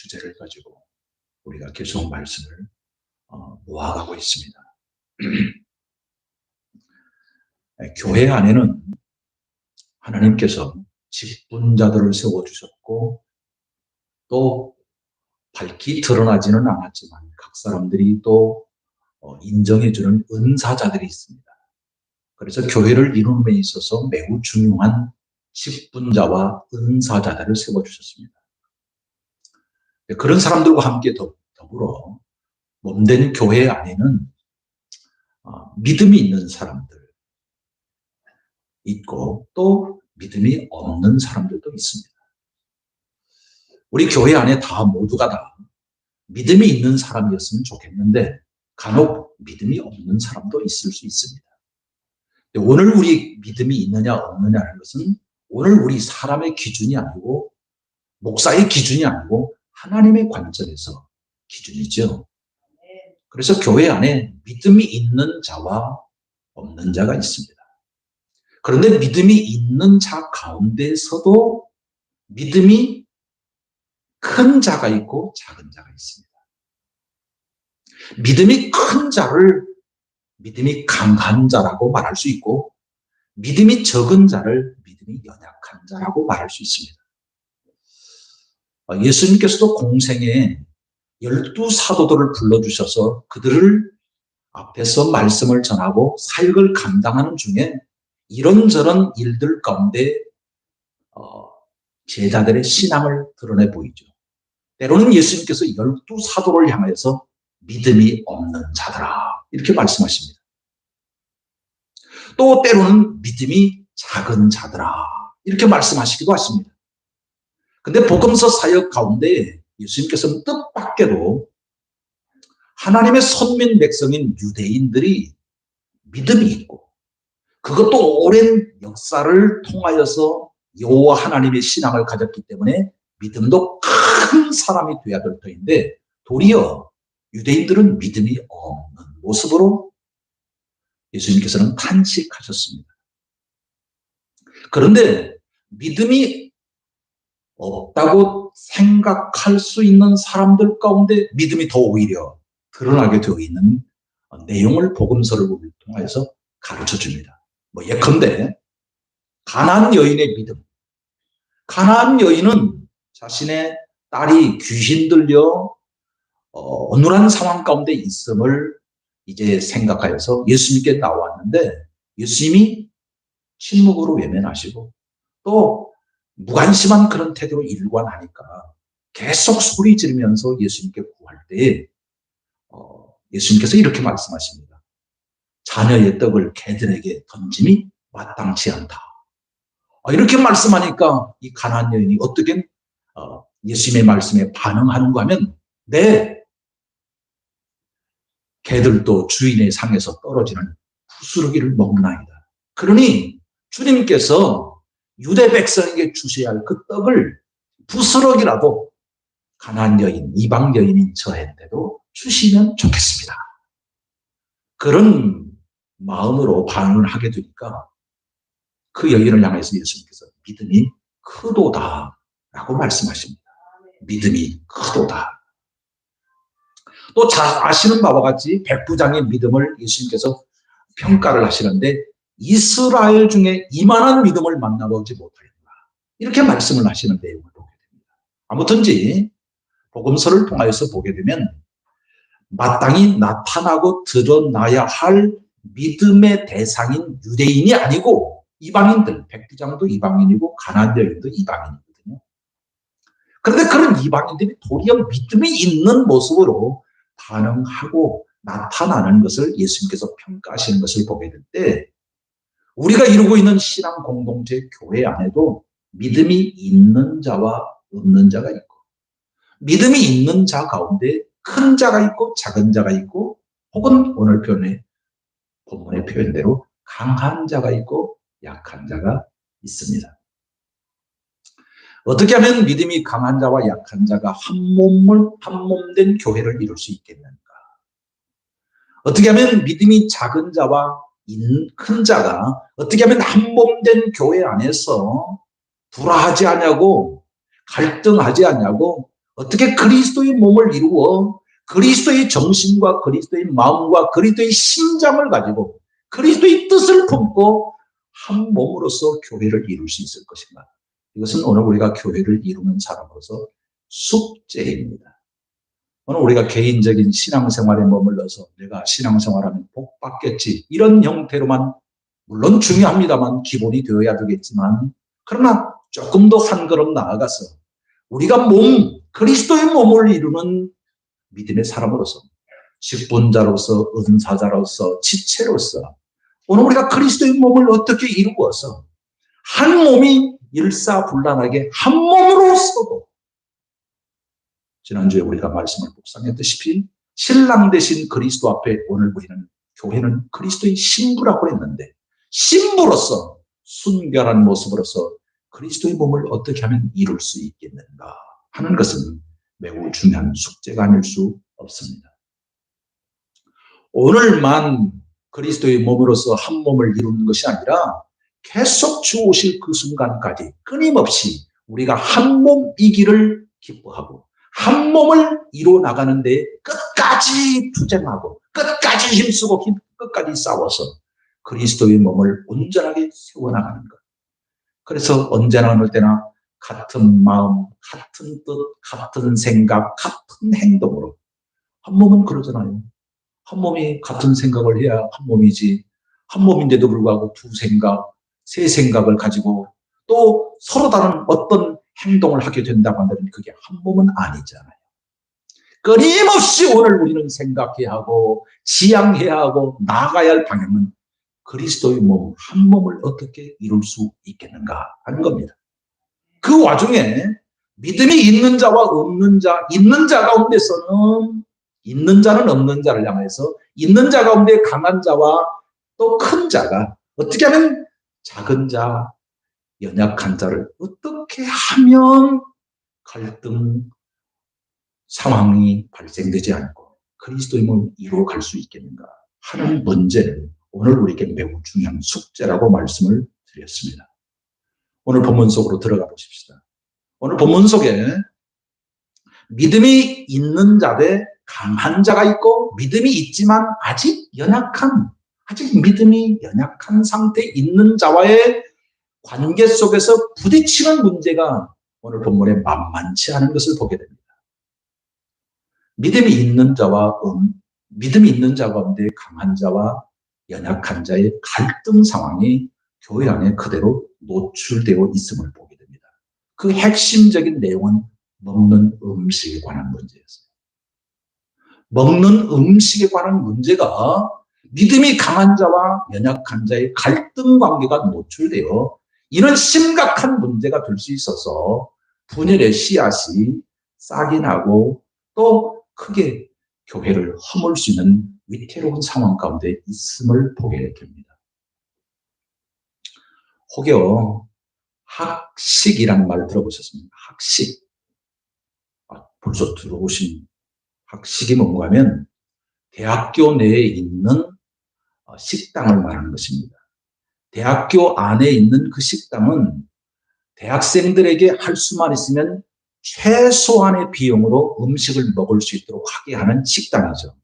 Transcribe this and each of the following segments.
주제를 가지고 우리가 계속 말씀을 모아가고 있습니다. 교회 안에는 하나님께서 직분자들을 세워주셨고 또 밝히 드러나지는 않았지만 각 사람들이 또 인정해주는 은사자들이 있습니다. 그래서 교회를 이루는 데 있어서 매우 중요한 직분자와 은사자들을 세워주셨습니다. 그런 사람들과 함께 더불어 몸된 교회 안에는 믿음이 있는 사람들 있고 또 믿음이 없는 사람들도 있습니다. 우리 교회 안에 모두가 다 믿음이 있는 사람이었으면 좋겠는데 간혹 믿음이 없는 사람도 있을 수 있습니다. 오늘 우리 믿음이 있느냐 없느냐는 것은 오늘 우리 사람의 기준이 아니고 목사의 기준이 아니고 하나님의 관점에서 기준이죠. 그래서 교회 안에 믿음이 있는 자와 없는 자가 있습니다. 그런데 믿음이 있는 자 가운데서도 믿음이 큰 자가 있고 작은 자가 있습니다. 믿음이 큰 자를 믿음이 강한 자라고 말할 수 있고 믿음이 적은 자를 믿음이 연약한 자라고 말할 수 있습니다. 예수님께서도 공생에 12사도들을 불러주셔서 그들을 앞에서 말씀을 전하고 사역을 감당하는 중에 이런저런 일들 가운데 제자들의 신앙을 드러내 보이죠. 때로는 예수님께서 12사도를 향해서 믿음이 없는 자들아 이렇게 말씀하십니다. 또 때로는 믿음이 작은 자들아 이렇게 말씀하시기도 하십니다. 근데 복음서 사역 가운데 예수님께서는 뜻밖에도 하나님의 선민 백성인 유대인들이 믿음이 있고 그것도 오랜 역사를 통하여서 여호와 하나님의 신앙을 가졌기 때문에 믿음도 큰 사람이 되어야 될 터인데 도리어 유대인들은 믿음이 없는 모습으로 예수님께서는 탄식하셨습니다. 그런데 믿음이 없다고 생각할 수 있는 사람들 가운데 믿음이 더 오히려 드러나게 되어 있는 내용을 복음서를 통해서 가르쳐 줍니다. 예컨대 가나안 여인의 믿음. 가나안 여인은 자신의 딸이 귀신 들려 어눌한 상황 가운데 있음을 이제 생각하여서 예수님께 나왔는데 예수님이 침묵으로 외면하시고 또 무관심한 그런 태도로 일관하니까 계속 소리 지르면서 예수님께 구할 때 예수님께서 이렇게 말씀하십니다. 자녀의 떡을 개들에게 던짐이 마땅치 않다. 이렇게 말씀하니까 이 가나안 여인이 어떻게 예수님의 말씀에 반응하는가 하면 네, 개들도 주인의 상에서 떨어지는 부스러기를 먹나이다. 그러니 주님께서 유대 백성에게 주셔야 할 그 떡을 부스러기라도 가나안 여인, 이방 여인인 저한테도 주시면 좋겠습니다. 그런 마음으로 반응을 하게 되니까 그 여인을 향해서 예수님께서 믿음이 크도다 라고 말씀하십니다. 믿음이 크도다. 또 잘 아시는 바와 같이 백부장의 믿음을 예수님께서 평가를 하시는데 이스라엘 중에 이만한 믿음을 만나보지 못하였다. 이렇게 말씀을 하시는 내용을 보게 됩니다. 아무튼지 복음서를 통하여서 보게 되면 마땅히 나타나고 드러나야 할 믿음의 대상인 유대인이 아니고 이방인들, 백부장도 이방인이고 가나안 여인도 이방인이거든요. 그런데 그런 이방인들이 도리어 믿음이 있는 모습으로 반응하고 나타나는 것을 예수님께서 평가하시는 것을 보게 될 때 우리가 이루고 있는 신앙 공동체 교회 안에도 믿음이 있는 자와 없는 자가 있고 믿음이 있는 자 가운데 큰 자가 있고 작은 자가 있고 혹은 오늘 본문의 표현대로 강한 자가 있고 약한 자가 있습니다. 어떻게 하면 믿음이 강한 자와 약한 자가 한몸된 교회를 이룰 수 있겠는가? 어떻게 하면 믿음이 작은 자와 큰 자가 어떻게 하면 한몸된 교회 안에서 불화하지 않냐고 갈등하지 않냐고 어떻게 그리스도의 몸을 이루어 그리스도의 정신과 그리스도의 마음과 그리스도의 심장을 가지고 그리스도의 뜻을 품고 한 몸으로서 교회를 이룰 수 있을 것인가? 이것은 오늘 우리가 교회를 이루는 사람으로서 숙제입니다. 오늘 우리가 개인적인 신앙생활에 머물러서 내가 신앙생활하면 복 받겠지 이런 형태로만 물론 중요합니다만 기본이 되어야 되겠지만 그러나 조금 더 한 걸음 나아가서 우리가 그리스도의 몸을 이루는 믿음의 사람으로서 직분자로서 은사자로서 지체로서 오늘 우리가 그리스도의 몸을 어떻게 이루어서 한 몸이 일사불란하게 한 몸으로 서고 지난주에 우리가 말씀을 묵상했다시피 신랑 되신 그리스도 앞에 오늘 우리는 교회는 그리스도의 신부라고 했는데 신부로서 순결한 모습으로서 그리스도의 몸을 어떻게 하면 이룰 수 있겠는가 하는 것은 매우 중요한 숙제가 아닐 수 없습니다. 오늘만 그리스도의 몸으로서 한 몸을 이루는 것이 아니라 계속 주 오실 그 순간까지 끊임없이 우리가 한 몸이기를 기뻐하고 한 몸을 이루어 나가는데 끝까지 투쟁하고 끝까지 힘쓰고 끝까지 싸워서 그리스도의 몸을 온전하게 세워나가는 것. 그래서 언제나 어느 때나 같은 마음, 같은 뜻, 같은 생각, 같은 행동으로 한 몸은 그러잖아요. 한 몸이 같은 생각을 해야 한 몸이지 한 몸인데도 불구하고 두 생각, 세 생각을 가지고 또 서로 다른 어떤 행동을 하게 된다고 한다면 그게 한 몸은 아니잖아요. 끊임없이 오늘 우리는 생각해야 하고 지향해야 하고 나아가야 할 방향은 그리스도의 몸, 한 몸을 어떻게 이룰 수 있겠는가 하는 겁니다. 그 와중에 믿음이 있는 자와 없는 자, 있는 자 가운데서는 있는 자는 없는 자를 향해서 있는 자 가운데 강한 자와 또 큰 자가 어떻게 하면 작은 자, 연약한 자를 어떻게 하면 갈등 상황이 발생되지 않고 그리스도의 몸을 이루어갈 수 있겠는가 하는 문제는 오늘 우리에게 매우 중요한 숙제라고 말씀을 드렸습니다. 오늘 본문 속으로 들어가 보십시다. 오늘 본문 속에 믿음이 있는 자 대 강한 자가 있고 믿음이 있지만 아직 믿음이 연약한 상태에 있는 자와의 관계 속에서 부딪히는 문제가 오늘 본문에 만만치 않은 것을 보게 됩니다. 믿음이 있는 자 가운데 강한 자와 연약한 자의 갈등 상황이 교회 안에 그대로 노출되어 있음을 보게 됩니다. 그 핵심적인 내용은 먹는 음식에 관한 문제였어요. 먹는 음식에 관한 문제가 믿음이 강한 자와 연약한 자의 갈등 관계가 노출되어 이런 심각한 문제가 될 수 있어서 분열의 씨앗이 싹이 나고 또 크게 교회를 허물 수 있는 위태로운 상황 가운데 있음을 보게 됩니다. 혹여 학식이라는 말을 들어보셨습니까? 학식. 벌써 들어보신 학식이 뭔가 하면 대학교 내에 있는 식당을 말하는 것입니다. 대학교 안에 있는 그 식당은 대학생들에게 할 수만 있으면 최소한의 비용으로 음식을 먹을 수 있도록 하게 하는 식당이죠.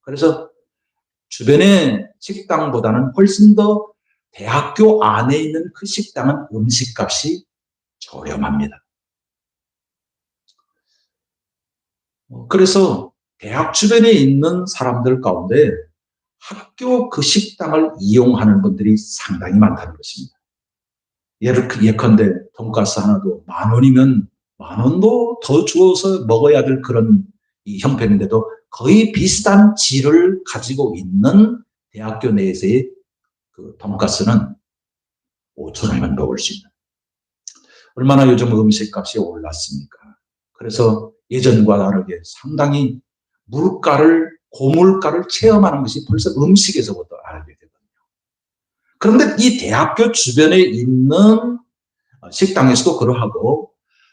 그래서 주변의 식당보다는 훨씬 더 대학교 안에 있는 그 식당은 음식값이 저렴합니다. 그래서 대학 주변에 있는 사람들 가운데 학교 그 식당을 이용하는 분들이 상당히 많다는 것입니다. 예컨대 돈가스 하나도 10,000원이면 10,000원도 더 주어서 먹어야 될 그런 이 형편인데도 거의 비슷한 질을 가지고 있는 대학교 내에서의 그 돈가스는 5,000원이면 먹을 수 있는. 얼마나 요즘 음식값이 올랐습니까? 그래서 예전과 다르게 상당히 고물가를 체험하는 것이 벌써 음식에서부터 알게 되거든요. 그런데 이 대학교 주변에 있는 식당에서도 그러하고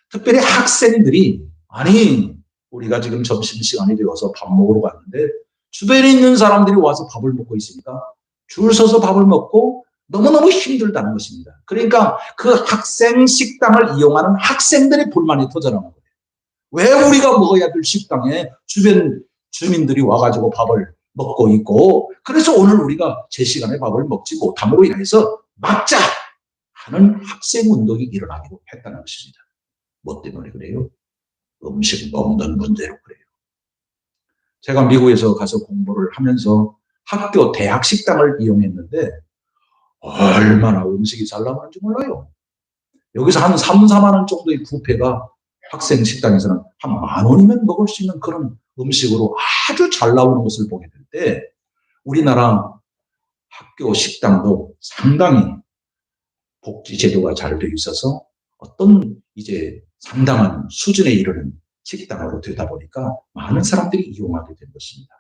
특별히 학생들이 우리가 지금 점심시간이 되어서 밥 먹으러 갔는데 주변에 있는 사람들이 와서 밥을 먹고 있으니까 줄 서서 밥을 먹고 너무너무 힘들다는 것입니다. 그러니까 그 학생 식당을 이용하는 학생들의 불만이 터져나온 거예요. 왜 우리가 먹어야 될 식당에 주변 주민들이 와가지고 밥을 먹고 있고, 그래서 오늘 우리가 제 시간에 밥을 먹지 못함으로 인해서 막자 하는 학생 운동이 일어나기도 했다는 것입니다. 뭐 때문에 그래요? 음식 먹는 문제로 그래요. 제가 미국에서 가서 공부를 하면서 학교 대학 식당을 이용했는데 얼마나 음식이 잘 나오는지 몰라요. 여기서 한 3, 4만 원 정도의 뷔페가 학생 식당에서는 한 10,000원이면 먹을 수 있는 그런 음식으로 아주 잘 나오는 것을 보게 될 때 우리나라 학교 식당도 상당히 복지 제도가 잘 되어 있어서 어떤 이제 상당한 수준에 이르는 식당으로 되다 보니까 많은 사람들이 이용하게 된 것입니다.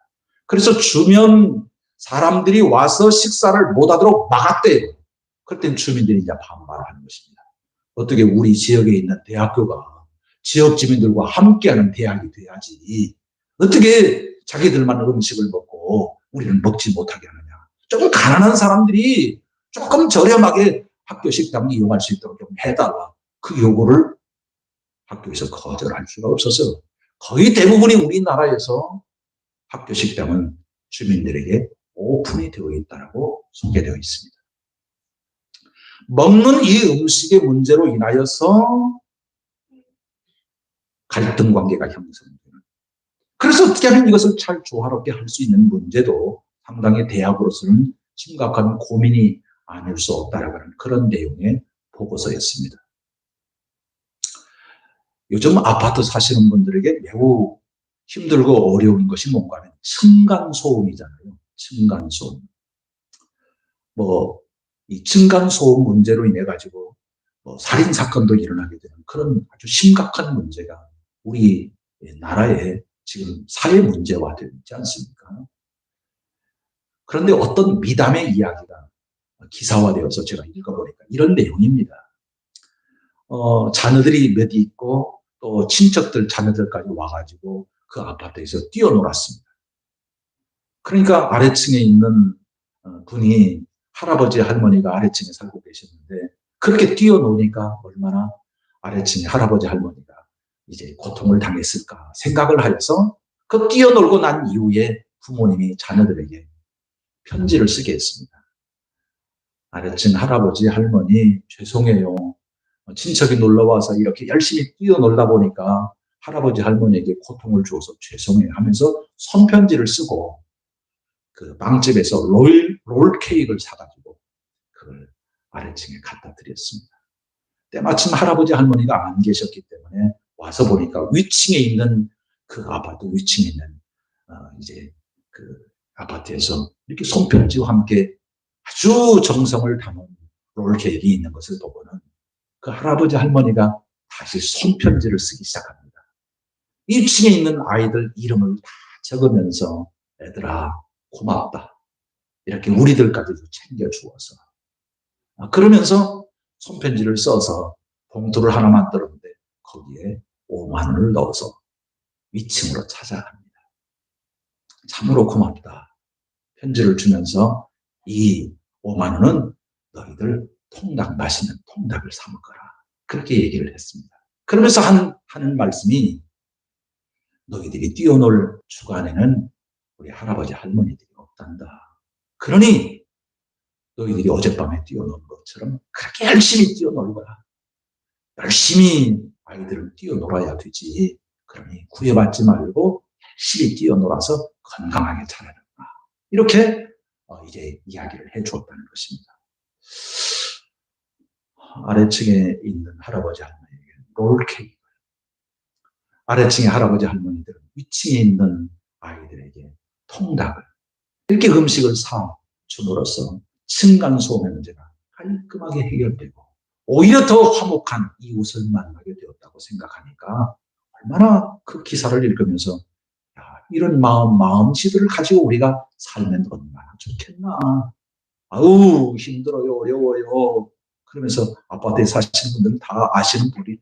그래서 주면 사람들이 와서 식사를 못하도록 막았대요. 그때 주민들이 이제 반발하는 것입니다. 어떻게 우리 지역에 있는 대학교가 지역 주민들과 함께하는 대학이 돼야지 어떻게 자기들만 음식을 먹고 우리는 먹지 못하게 하느냐. 조금 가난한 사람들이 조금 저렴하게 학교 식당을 이용할 수 있도록 좀 해달라. 그 요구를 학교에서 거절할 수가 없어서 거의 대부분이 우리나라에서 학교 식당은 주민들에게 오픈이 되어 있다고 소개되어 있습니다. 먹는 이 음식의 문제로 인하여서 갈등 관계가 형성되는. 그래서 어떻게 하면 이것을 잘 조화롭게 할 수 있는 문제도 상당히 대학으로서는 심각한 고민이 아닐 수 없다라고 하는 그런 내용의 보고서였습니다. 요즘 아파트 사시는 분들에게 매우 힘들고 어려운 것이 뭔가 하면 층간소음이잖아요. 층간소음. 이 층간소음 문제로 인해 가지고 살인사건도 일어나게 되는 그런 아주 심각한 문제가 우리 나라에 지금 사회 문제화되어 있지 않습니까? 그런데 어떤 미담의 이야기가 기사화되어서 제가 읽어보니까 이런 내용입니다. 자녀들이 몇 있고 또 친척들 자녀들까지 와가지고 그 아파트에서 뛰어놀았습니다. 그러니까 아래층에 있는 분이 할아버지 할머니가 아래층에 살고 계셨는데 그렇게 뛰어노니까 얼마나 아래층의 할아버지 할머니가 이제 고통을 당했을까 생각을 하여서 그 뛰어놀고 난 이후에 부모님이 자녀들에게 편지를 쓰게 했습니다. 아래층 할아버지 할머니 죄송해요. 친척이 놀러와서 이렇게 열심히 뛰어놀다 보니까 할아버지 할머니에게 고통을 주어서 죄송해요 하면서 손편지를 쓰고 그 빵집에서 롤 케이크를 사가지고 그걸 아래층에 갖다 드렸습니다. 때마침 할아버지 할머니가 안 계셨기 때문에 와서 보니까 위층에 있는 그 아파트 위층에 있는 이제 그 아파트에서 이렇게 손편지와 함께 아주 정성을 담은 롤 케이크가 있는 것을 보고는 그 할아버지 할머니가 다시 손편지를 쓰기 시작합니다. 1층에 있는 아이들 이름을 다 적으면서 얘들아 고맙다. 이렇게 우리들까지도 챙겨주어서 그러면서 손편지를 써서 봉투를 하나 만들었는데 거기에 5만 원을 넣어서 위층으로 찾아갑니다. 참으로 고맙다. 편지를 주면서 이 5만 원은 너희들 통닭 맛있는 통닭을 사 먹어라. 그렇게 얘기를 했습니다. 그러면서 하는 말씀이 너희들이 뛰어놀 주간에는 우리 할아버지 할머니들이 없단다. 그러니 너희들이 어젯밤에 뛰어노는 것처럼 그렇게 열심히 뛰어놀거라. 열심히 아이들을 뛰어놀아야 되지. 그러니 구애받지 말고 열심히 뛰어놀아서 건강하게 자라는구나. 이렇게 이제 이야기를 해주었다는 것입니다. 아래층에 있는 할아버지 할머니에게 롤케이크, 아래층의 할아버지 할머니들은 위층에 있는 아이들에게 통닭을 이렇게 음식을 사줌으로써 층간소음의 문제가 깔끔하게 해결되고 오히려 더 화목한 이웃을 만나게 되었다고 생각하니까 얼마나 그 기사를 읽으면서 야, 이런 마음씨들을 가지고 우리가 살면 얼마나 좋겠나. 아우 힘들어요 어려워요. 그러면서 아파트에 사시는 분들은 다 아시는 분이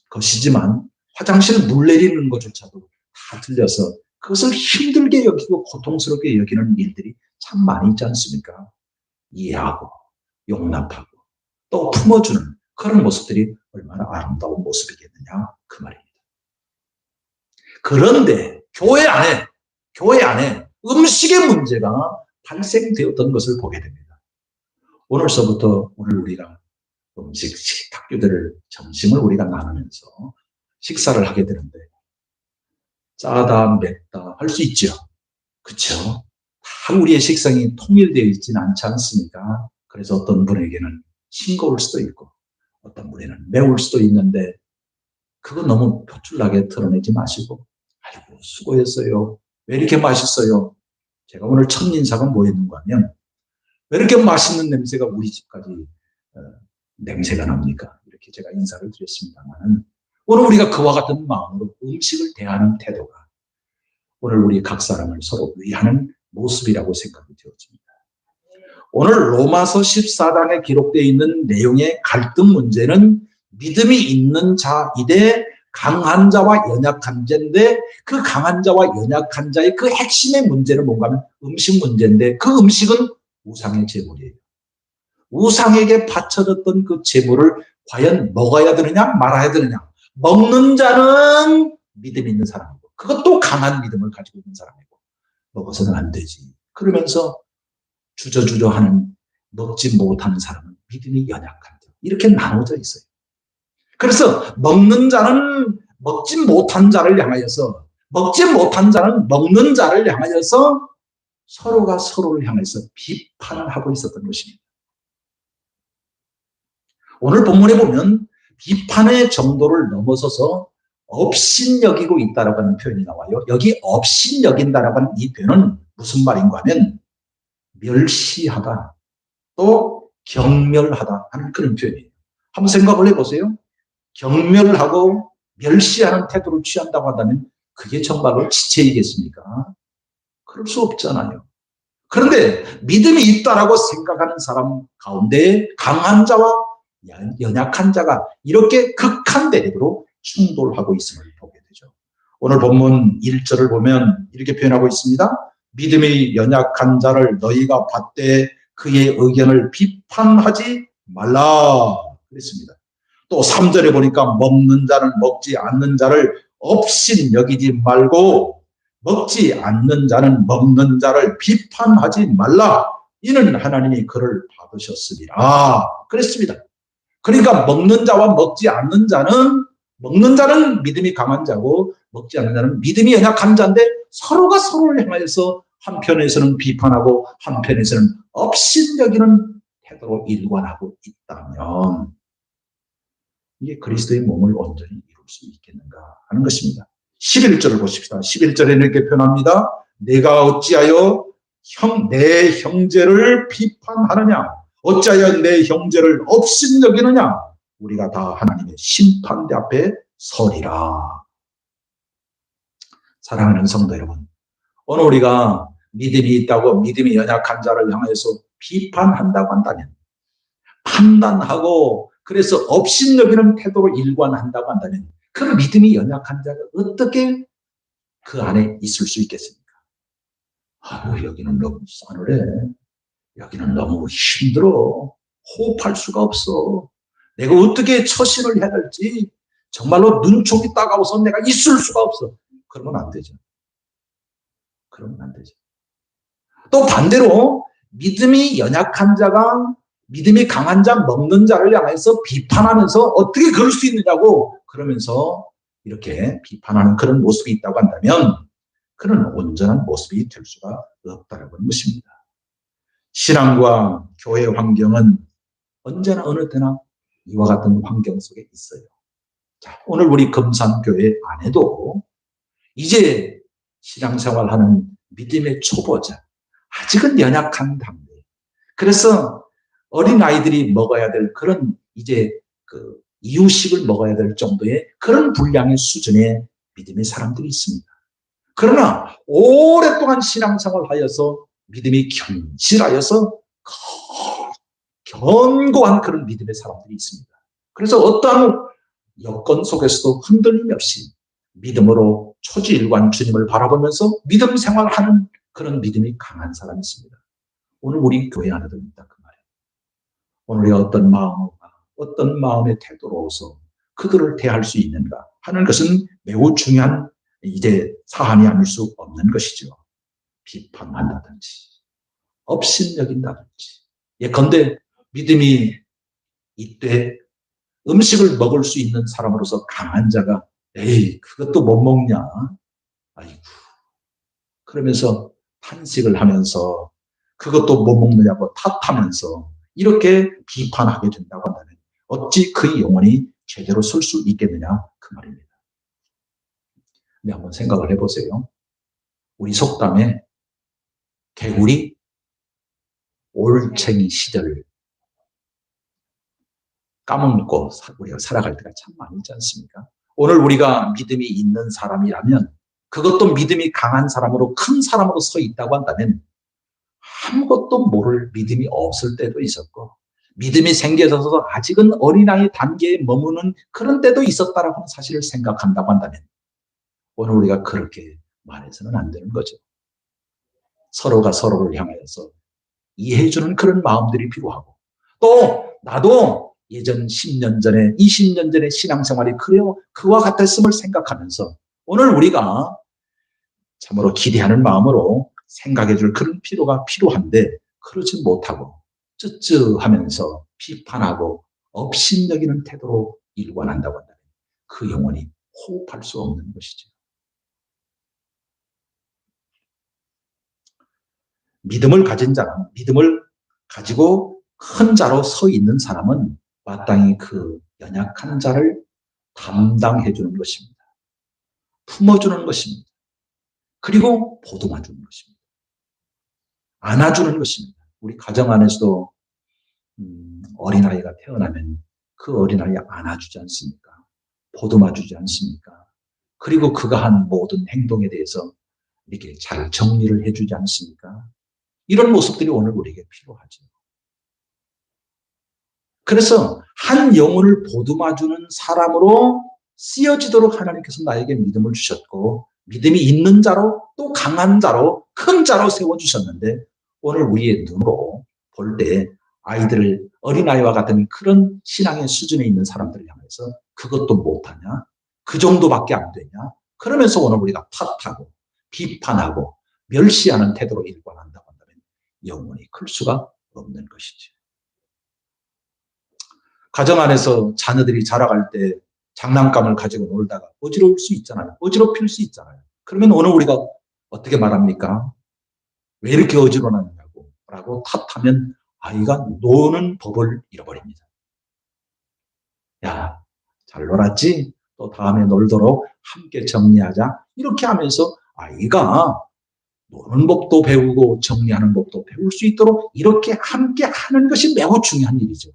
것이지만 화장실 물 내리는 것조차도 다 들려서 그것을 힘들게 여기고 고통스럽게 여기는 일들이 참 많이 있지 않습니까? 이해하고 용납하고 또 품어주는 그런 모습들이 얼마나 아름다운 모습이겠느냐 그 말입니다. 그런데 교회 안에 음식의 문제가 발생되었던 것을 보게 됩니다. 오늘서부터 오늘 우리가 음식 식탁교대를 점심을 우리가 나누면서 식사를 하게 되는데 짜다 맵다 할 수 있죠. 그렇죠? 다 우리의 식성이 통일되어 있지는 않지 않습니까? 그래서 어떤 분에게는 싱거울 수도 있고 어떤 분에게는 매울 수도 있는데 그거 너무 표출나게 드러내지 마시고 아이고 수고했어요. 왜 이렇게 맛있어요? 제가 오늘 첫인상은 뭐였는가 하면 왜 이렇게 맛있는 냄새가 우리 집까지 냄새가 납니까? 이렇게 제가 인사를 드렸습니다만 오늘 우리가 그와 같은 마음으로 음식을 대하는 태도가 오늘 우리 각 사람을 서로 위하는 모습이라고 생각이 되어집니다. 오늘 로마서 14장에 기록되어 있는 내용의 갈등 문제는 믿음이 있는 자이되 강한 자와 연약한 자인데 그 강한 자와 연약한 자의 그 핵심의 문제는 뭔가 하면 음식 문제인데 그 음식은 우상의 제물이에요. 우상에게 바쳐졌던 그 제물을 과연 먹어야 되느냐 말아야 되느냐. 먹는 자는 믿음이 있는 사람이고 그것도 강한 믿음을 가지고 있는 사람이고 먹어서는 안 되지. 그러면서 주저주저하는 먹지 못하는 사람은 믿음이 연약한 자. 이렇게 나눠져 있어요. 그래서 먹는 자는 먹지 못한 자를 향하여서 먹지 못한 자는 먹는 자를 향하여서 서로가 서로를 향해서 비판을 하고 있었던 것입니다. 오늘 본문에 보면 비판의 정도를 넘어서서 업신여기고 있다라고 하는 표현이 나와요. 여기 업신여긴다라고 하는 이 표현은 무슨 말인가 하면 멸시하다 또 경멸하다 하는 그런 표현이에요. 한번 생각을 해보세요. 경멸하고 멸시하는 태도를 취한다고 한다면 그게 정말로 지체이겠습니까? 그럴 수 없잖아요. 그런데 믿음이 있다라고 생각하는 사람 가운데 강한 자와 연약한 자가 이렇게 극한 대립으로 충돌하고 있음을 보게 되죠. 오늘 본문 1절을 보면 이렇게 표현하고 있습니다. 믿음이 연약한 자를 너희가 받되 그의 의견을 비판하지 말라 그랬습니다. 또 3절에 보니까 먹는 자는 먹지 않는 자를 업신 여기지 말고 먹지 않는 자는 먹는 자를 비판하지 말라. 이는 하나님이 그를 받으셨으리라 그랬습니다. 그러니까 먹는 자와 먹지 않는 자는 먹는 자는 믿음이 강한 자고 먹지 않는 자는 믿음이 연약한 자인데 서로가 서로를 향해서 한편에서는 비판하고 한편에서는 업신여기는 태도로 일관하고 있다면 이게 그리스도의 몸을 온전히 이룰 수 있겠는가 하는 것입니다. 11절을 보십시다. 11절에 이렇게 표현합니다. 내가 어찌하여 내 형제를 비판하느냐 어찌하여 내 형제를 업신여기느냐 우리가 다 하나님의 심판대 앞에 서리라. 사랑하는 성도 여러분, 오늘 우리가 믿음이 있다고 믿음이 연약한 자를 향해서 비판한다고 한다면 판단하고 그래서 업신여기는 태도로 일관한다고 한다면 그 믿음이 연약한 자가 어떻게 그 안에 있을 수 있겠습니까? 여기는 너무 싸늘해. 여기는 너무 힘들어. 호흡할 수가 없어. 내가 어떻게 처신을 해야 될지 정말로 눈총이 따가워서 내가 있을 수가 없어. 그러면 안 되죠. 그러면 안 되죠. 또 반대로 믿음이 연약한 자가 믿음이 강한 자 먹는 자를 향해서 비판하면서 어떻게 그럴 수 있느냐고 그러면서 이렇게 비판하는 그런 모습이 있다고 한다면 그는 온전한 모습이 될 수가 없다는 것입니다. 신앙과 교회 환경은 언제나 어느 때나 이와 같은 환경 속에 있어요. 자, 오늘 우리 금산교회 안에도 이제 신앙생활하는 믿음의 초보자, 아직은 연약한 단계. 그래서 어린아이들이 먹어야 될 그런 이제 그 이유식을 먹어야 될 정도의 그런 분량의 수준의 믿음의 사람들이 있습니다. 그러나 오랫동안 신앙생활을 하여서 믿음이 견실하여서 견고한 그런 믿음의 사람들이 있습니다. 그래서 어떠한 여건 속에서도 흔들림 없이 믿음으로 초지일관 주님을 바라보면서 믿음 생활하는 그런 믿음이 강한 사람이 있습니다. 오늘 우리 교회 안에도 있다 그 말이에요. 오늘 우리가 어떤 마음의 태도로서 그들을 대할 수 있는가 하는 것은 매우 중요한 이제 사함이 아닐 수 없는 것이죠. 비판한다든지 업신여긴다든지. 예컨대 믿음이 이때 음식을 먹을 수 있는 사람으로서 강한 자가 에이 그것도 못 먹냐 아이고 그러면서 탄식을 하면서 그것도 못 먹느냐고 탓하면서 이렇게 비판하게 된다고 한다면 어찌 그 영혼이 제대로 설 수 있겠느냐 그 말입니다. 근데 한번 생각을 해보세요. 우리 속담에 개구리 올챙이 시절을 까먹고 우리가 살아갈 때가 참 많이 있지 않습니까? 오늘 우리가 믿음이 있는 사람이라면 그것도 믿음이 강한 사람으로 큰 사람으로 서 있다고 한다면 아무것도 모를 믿음이 없을 때도 있었고 믿음이 생겨서 아직은 어린아이 단계에 머무는 그런 때도 있었다라고 하는 사실을 생각한다고 한다면 오늘 우리가 그렇게 말해서는 안 되는 거죠. 서로가 서로를 향하여서 이해해주는 그런 마음들이 필요하고 또 나도 예전 10년 전에 20년 전에 신앙생활이 그래요 그와 같았음을 생각하면서 오늘 우리가 참으로 기대하는 마음으로 생각해줄 그런 필요가 필요한데 그러지 못하고 쯧쯧하면서 비판하고 업신여기는 태도로 일관한다고 한다면 그 영혼이 호흡할 수 없는 것이죠. 믿음을 가진 자는 믿음을 가지고 큰 자로 서 있는 사람은 마땅히 그 연약한 자를 담당해 주는 것입니다. 품어주는 것입니다. 그리고 보듬어 주는 것입니다. 안아주는 것입니다. 우리 가정 안에서도 어린아이가 태어나면 그 어린아이 안아주지 않습니까? 보듬어 주지 않습니까? 그리고 그가 한 모든 행동에 대해서 이렇게 잘 정리를 해주지 않습니까? 이런 모습들이 오늘 우리에게 필요하죠. 그래서 한 영혼을 보듬어주는 사람으로 쓰여지도록 하나님께서 나에게 믿음을 주셨고 믿음이 있는 자로 또 강한 자로 큰 자로 세워주셨는데 오늘 우리의 눈으로 볼 때 아이들을 어린아이와 같은 그런 신앙의 수준에 있는 사람들을 향해서 그것도 못하냐? 그 정도밖에 안 되냐? 그러면서 오늘 우리가 탓하고 비판하고 멸시하는 태도로 일관한다고 한다면 영원히 클 수가 없는 것이지. 가정 안에서 자녀들이 자라갈 때 장난감을 가지고 놀다가 어지러울 수 있잖아요. 어지럽힐 수 있잖아요. 그러면 오늘 우리가 어떻게 말합니까? 왜 이렇게 어지러웠냐고 라고 탓하면 아이가 노는 법을 잃어버립니다. 야, 잘 놀았지? 또 다음에 놀도록 함께 정리하자. 이렇게 하면서 아이가 노는 법도 배우고 정리하는 법도 배울 수 있도록 이렇게 함께 하는 것이 매우 중요한 일이죠.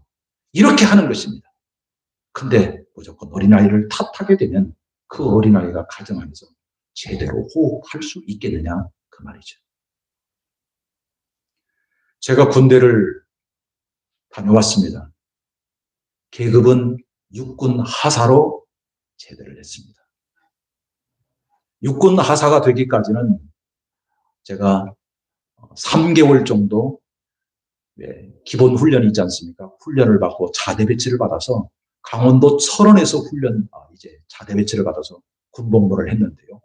이렇게 하는 것입니다. 근데 무조건 어린아이를 탓하게 되면 그 어린아이가 가정 안에서 제대로 호흡할 수 있겠느냐 그 말이죠. 제가 군대를 다녀왔습니다. 계급은 육군 하사로 제대를 했습니다. 육군 하사가 되기까지는 제가 3개월 정도 기본 훈련이 있지 않습니까? 훈련을 받고 자대 배치를 받아서 강원도 철원에서 이제 자대 배치를 받아서 군복무를 했는데요.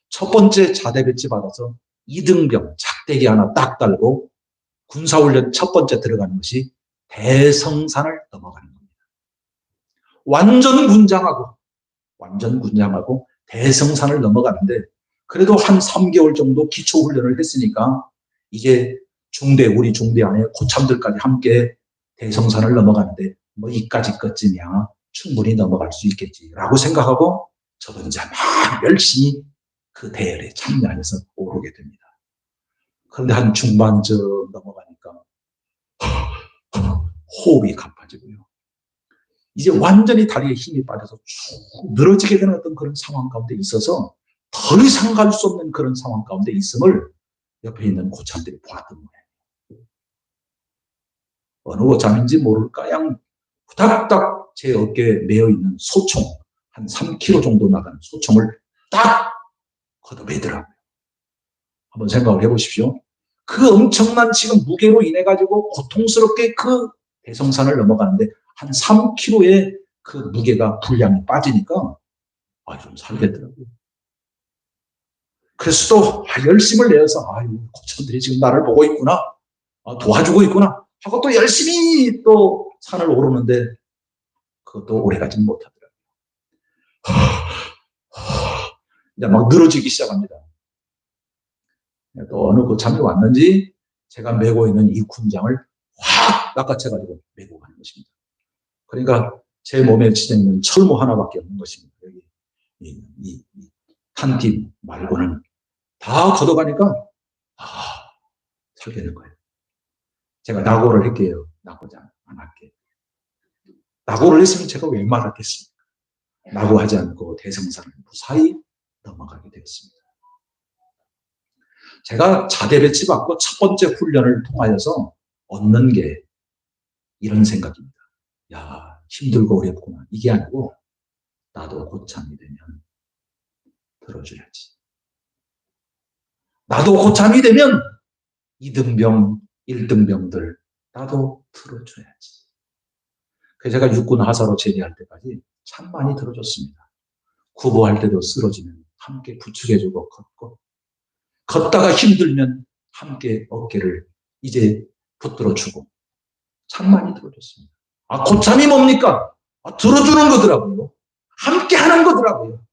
첫 번째 자대 배치 받아서 2등병 작대기 하나 딱 달고 군사훈련 첫 번째 들어가는 것이 대성산을 넘어가는 겁니다. 완전 군장하고 대성산을 넘어가는데 그래도 한 3개월 정도 기초훈련을 했으니까 이제 우리 중대 안에 고참들까지 함께 대성산을 넘어가는데 뭐 이까지 것쯤이야 충분히 넘어갈 수 있겠지라고 생각하고 저도 이제 막 열심히 그 대열에 참여해서 오르게 됩니다. 그런데 한 중반쯤 넘어가니까 호흡이 가빠지고요. 이제 완전히 다리에 힘이 빠져서 쭉 늘어지게 되는 어떤 그런 상황 가운데 있어서 더 이상 갈 수 없는 그런 상황 가운데 있음을 옆에 있는 고참들이 보았던 거예요. 어느 고참인지 모를까 양 후닥닥 제 어깨에 매어있는 소총 한 3kg 정도 나가는 소총을 딱 걷어매더라고요. 한번 생각을 해보십시오. 그 엄청난 지금 무게로 인해 가지고 고통스럽게 그 대성산을 넘어가는데 한 3kg의 그 무게가 분량이 빠지니까 좀 살겠더라고요. 그래서 또 열심을 내어서 고천들이 지금 나를 보고 있구나, 도와주고 있구나 하고 또 열심히 또 산을 오르는데 그것도 오래가지 못하더라고요. 이제 막 늘어지기 시작합니다. 또 어느 그 잠이 왔는지 제가 메고 있는 이 군장을 확 낚아채가지고 메고 가는 것입니다. 그러니까 제 몸에 지정된 철모 하나밖에 없는 것입니다. 여기 이 탄띠 말고는 다 걷어가니까 살게 된 거예요. 제가 낙오를 할게요. 낙오지 안 할게요. 낙오를 했으면 제가 왜 말았겠습니까? 낙오하지 않고 대성산을 무사히 넘어가게 되었습니다. 제가 자대 배치받고 첫 번째 훈련을 통하여서 얻는 게 이런 생각입니다. 야, 힘들고 어렵구나. 이게 아니고 나도 고참이 되면 들어줘야지. 나도 고참이 되면 2등병, 1등병들 나도 들어줘야지. 그래서 제가 육군 하사로 제대할 때까지 참 많이 들어줬습니다. 구보할 때도 쓰러지면 함께 부축해주고 걷고, 걷다가 힘들면 함께 어깨를 이제 붙들어주고 참 많이 들어줬습니다. 고참이 뭡니까? 들어주는 거더라고요. 함께 하는 거더라고요.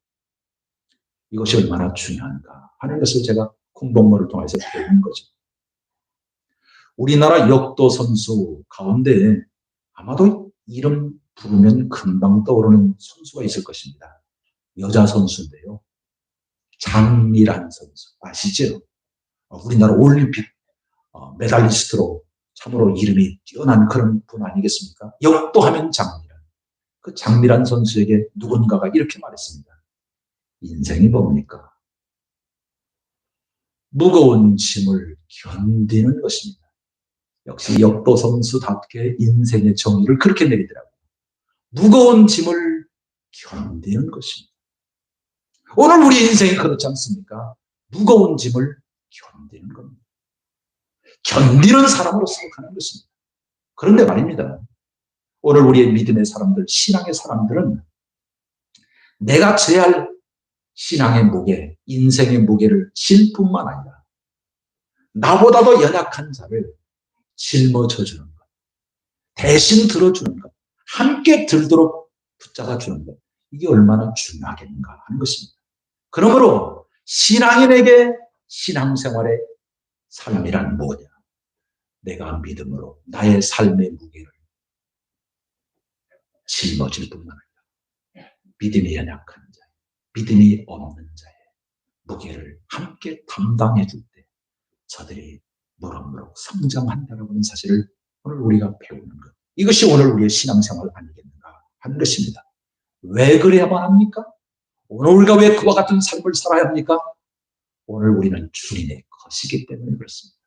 이것이 얼마나 중요한가 하는 것을 제가 공복무를 통해서 배우는 거죠. 우리나라 역도 선수 가운데 아마도 이름 부르면 금방 떠오르는 선수가 있을 것입니다. 여자 선수인데요. 장미란 선수 아시죠? 우리나라 올림픽 메달리스트로 참으로 이름이 뛰어난 그런 분 아니겠습니까? 역도하면 장미란. 그 장미란 선수에게 누군가가 이렇게 말했습니다. 인생이 뭡니까? 무거운 짐을 견디는 것입니다. 역시 역도 선수답게 인생의 정의를 그렇게 내리더라고요. 무거운 짐을 견디는 것입니다. 오늘 우리 인생이 그렇지 않습니까? 무거운 짐을 견디는 겁니다. 견디는 사람으로서 가는 것입니다. 그런데 말입니다. 오늘 우리의 믿음의 사람들, 신앙의 사람들은 내가 져야 할 신앙의 무게, 인생의 무게를 질 뿐만 아니라 나보다도 연약한 자를 짊어져주는 것, 대신 들어주는 것, 함께 들도록 붙잡아주는 것, 이게 얼마나 중요하겠는가 하는 것입니다. 그러므로 신앙인에게 신앙생활의 삶이란 뭐냐? 내가 믿음으로 나의 삶의 무게를 짊어질 뿐만 아니라 믿음이 연약한 자, 믿음이 없는 자의 무게를 함께 담당해 줄 때 저들이 무럭무럭 성장한다는 사실을 오늘 우리가 배우는 것. 이것이 오늘 우리의 신앙생활 아니겠는가 하는 것입니다. 왜 그래야만 합니까? 오늘 우리가 왜 그와 같은 삶을 살아야 합니까? 오늘 우리는 주님의 것이기 때문에 그렇습니다.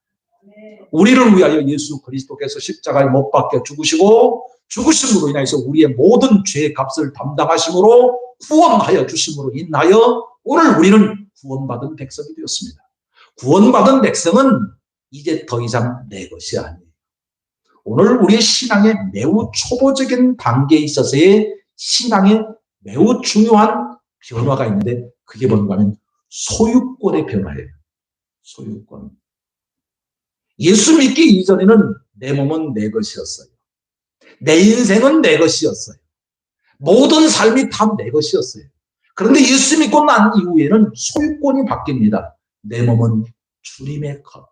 우리를 위하여 예수 그리스도께서 십자가에 못 박혀 죽으시고 죽으심으로 인해서 우리의 모든 죄의 값을 담당하심으로 구원하여 주심으로 인하여 오늘 우리는 구원받은 백성이 되었습니다. 구원받은 백성은 이제 더 이상 내 것이 아니에요. 오늘 우리의 신앙의 매우 초보적인 단계에 있어서의 신앙의 매우 중요한 변화가 있는데 그게 뭔가 하면 소유권의 변화예요. 소유권. 예수 믿기 이전에는 내 몸은 내 것이었어요. 내 인생은 내 것이었어요. 모든 삶이 다 내 것이었어요. 그런데 예수 믿고 난 이후에는 소유권이 바뀝니다. 내 몸은 주님의 것.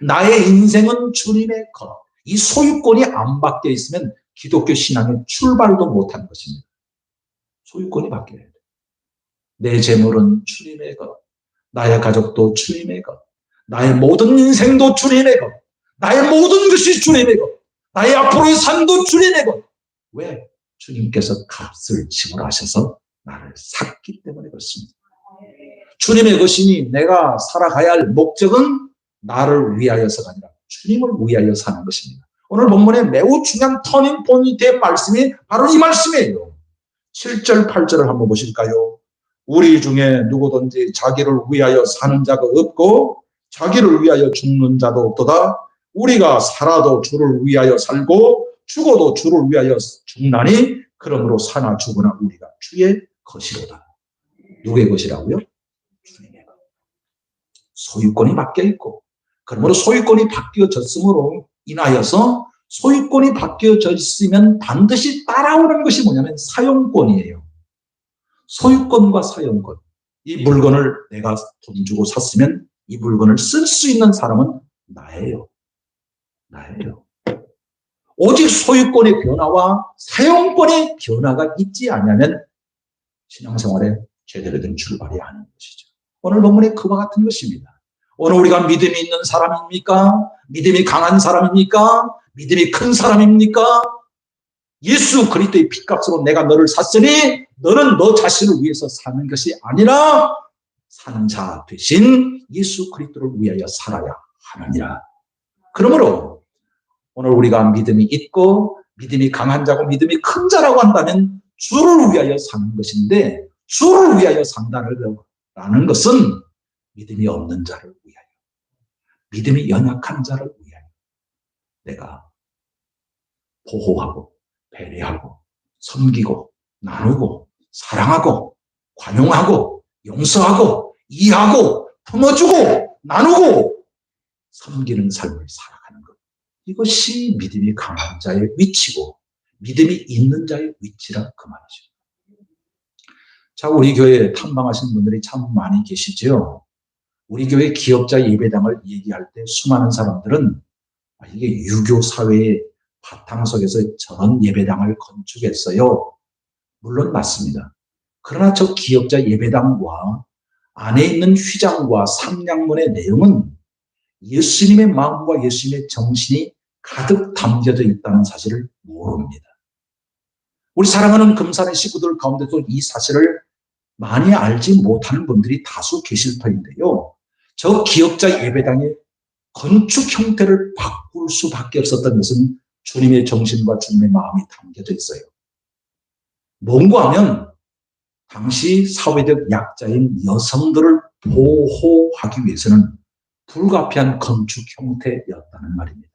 나의 인생은 주님의 것. 이 소유권이 안 바뀌어 있으면 기독교 신앙의 출발도 못한 것입니다. 소유권이 바뀌어야 돼요. 내 재물은 주님의 것. 나의 가족도 주님의 것. 나의 모든 인생도 주님의 것. 나의 모든 것이 주님의 것. 나의 앞으로의 삶도 주님의 것. 왜? 주님께서 값을 지불하셔서 나를 샀기 때문에 그렇습니다. 주님의 것이니 내가 살아가야 할 목적은 나를 위하여서가 아니라 주님을 위하여 사는 것입니다. 오늘 본문에 매우 중요한 터닝 포인트의 말씀이 바로 이 말씀이에요. 7절, 8절을 한번 보실까요? 우리 중에 누구든지 자기를 위하여 사는 자가 없고 자기를 위하여 죽는 자도 없도다. 우리가 살아도 주를 위하여 살고 죽어도 주를 위하여 죽나니 그러므로 사나 죽으나 우리가 주의 것이로다. 누구의 것이라고요? 주님의 것. 소유권이 바뀌어 있고, 그러므로 소유권이 바뀌어졌으므로 인하여서 소유권이 바뀌어져 있으면 반드시 따라오는 것이 뭐냐면 사용권이에요. 소유권과 사용권. 이 물건을 내가 돈 주고 샀으면 이 물건을 쓸 수 있는 사람은 나예요. 나예요. 오직 소유권의 변화와 사용권의 변화가 있지 않으면 신앙생활에 제대로 된 출발이 아닌 것이죠. 오늘 본문이 그와 같은 것입니다. 오늘 우리가 믿음이 있는 사람입니까? 믿음이 강한 사람입니까? 믿음이 큰 사람입니까? 예수 그리스도의 피값으로 내가 너를 샀으니 너는 너 자신을 위해서 사는 것이 아니라 사는 자 되신 예수 그리스도를 위하여 살아야 하느니라. 그러므로 오늘 우리가 믿음이 있고 믿음이 강한 자고 믿음이 큰 자라고 한다면 주를 위하여 사는 것인데, 주를 위하여 산다는 것은 믿음이 없는 자를 위하여, 믿음이 연약한 자를 위하여 내가 보호하고 배려하고 섬기고 나누고 사랑하고 관용하고 용서하고 이해하고 품어주고 나누고 섬기는 삶을 살아가는 것. 이것이 믿음이 강한 자의 위치고 믿음이 있는 자의 위치라 그 말이죠. 자, 우리 교회에 탐방하신 분들이 참 많이 계시죠. 우리 교회 기업자 예배당을 얘기할 때 수많은 사람들은 이게 유교 사회의 바탕 속에서 저런 예배당을 건축했어요. 물론 맞습니다. 그러나 저 기업자 예배당과 안에 있는 휘장과 상량문의 내용은 예수님의 마음과 예수님의 정신이 가득 담겨져 있다는 사실을 모릅니다. 우리 사랑하는 금산의 식구들 가운데도 이 사실을 많이 알지 못하는 분들이 다수 계실 터인데요. 저 기업자 예배당의 건축 형태를 바꿀 수밖에 없었던 것은 주님의 정신과 주님의 마음이 담겨져 있어요. 뭔가 하면 당시 사회적 약자인 여성들을 보호하기 위해서는 불가피한 건축 형태였다는 말입니다.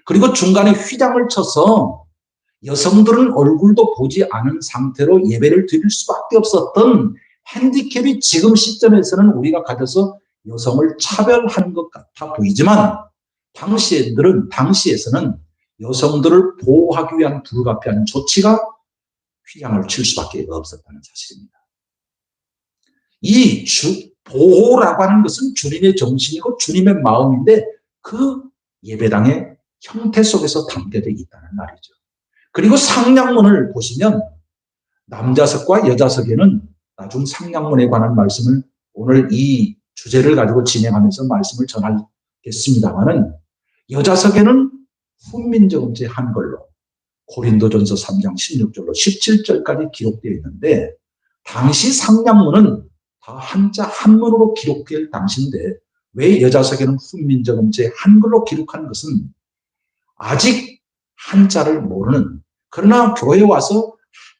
그리고 중간에 휘장을 쳐서 여성들은 얼굴도 보지 않은 상태로 예배를 드릴 수밖에 없었던 핸디캡이 지금 시점에서는 우리가 가져서 여성을 차별하는 것 같아 보이지만 당시에서는 여성들을 보호하기 위한 불가피한 조치가 휘장을 칠 수밖에 없었다는 사실입니다. 이 보호라고 하는 것은 주님의 정신이고 주님의 마음인데 그 예배당의 형태 속에서 담겨져 있다는 말이죠. 그리고 상량문을 보시면 남자석과 여자석에는 나중 상량문에 관한 말씀을 오늘 이 주제를 가지고 진행하면서 말씀을 전하겠습니다마는 여자석에는 훈민정음제 한글로 고린도전서 3장 16절로 17절까지 기록되어 있는데 당시 상량문은 다 한자 한문으로 기록될 당시인데 왜 여자석에는 훈민정음제 한글로 기록한 것은 아직 한자를 모르는 그러나 교회에 와서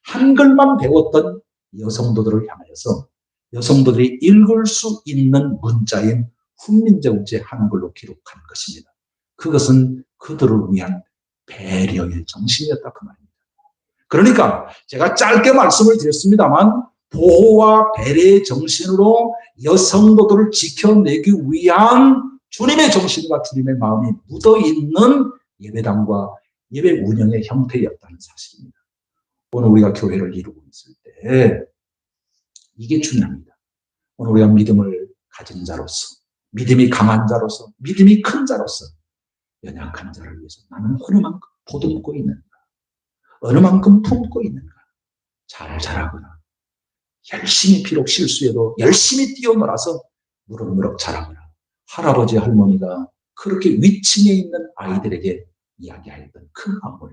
한글만 배웠던 여성도들을 향하여서 여성도들이 읽을 수 있는 문자인 훈민정음제 한글로 기록한 것입니다. 그것은 그들을 위한 배려의 정신이었다 그 말입니다. 그러니까 제가 짧게 말씀을 드렸습니다만 보호와 배려의 정신으로 여성도들을 지켜내기 위한 주님의 정신과 주님의 마음이 묻어있는 예배당과 예배 운영의 형태였다는 사실입니다. 오늘 우리가 교회를 이루고 있을 때 이게 중요합니다. 오늘 우리가 믿음을 가진 자로서 믿음이 강한 자로서 믿음이 큰 자로서 연약한 자를 위해서 나는 어느 만큼 보듬고 있는가 어느 만큼 품고 있는가 잘 자라거나 열심히 비록 실수해도 열심히 뛰어놀아서 무럭무럭 자라거나 할아버지 할머니가 그렇게 위층에 있는 아이들에게 이야기하였던 그 마음을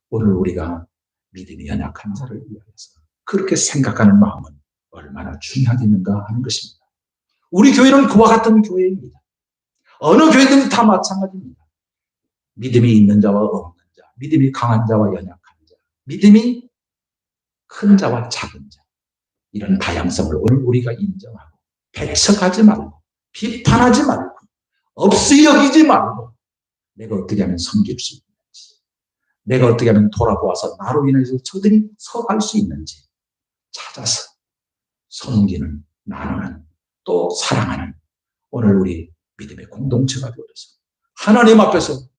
오늘 우리가 믿음이 연약한 자를 위하여서 그렇게 생각하는 마음은 얼마나 중요하겠는가 하는 것입니다. 우리 교회는 그와 같은 교회입니다. 어느 교회든 다 마찬가지입니다. 믿음이 있는 자와 없는 자, 믿음이 강한 자와 연약한 자, 믿음이 큰 자와 작은 자 이런 다양성을 오늘 우리가 인정하고 배척하지 말고 비판하지 말고 없이 여기지 말고 내가 어떻게 하면 섬길 수 있는지 내가 어떻게 하면 돌아보아서 나로 인해서 저들이 서갈 수 있는지 찾아서 섬기는 나누는 또 사랑하는 오늘 우리 믿음의 공동체가 되어서 하나님 앞에서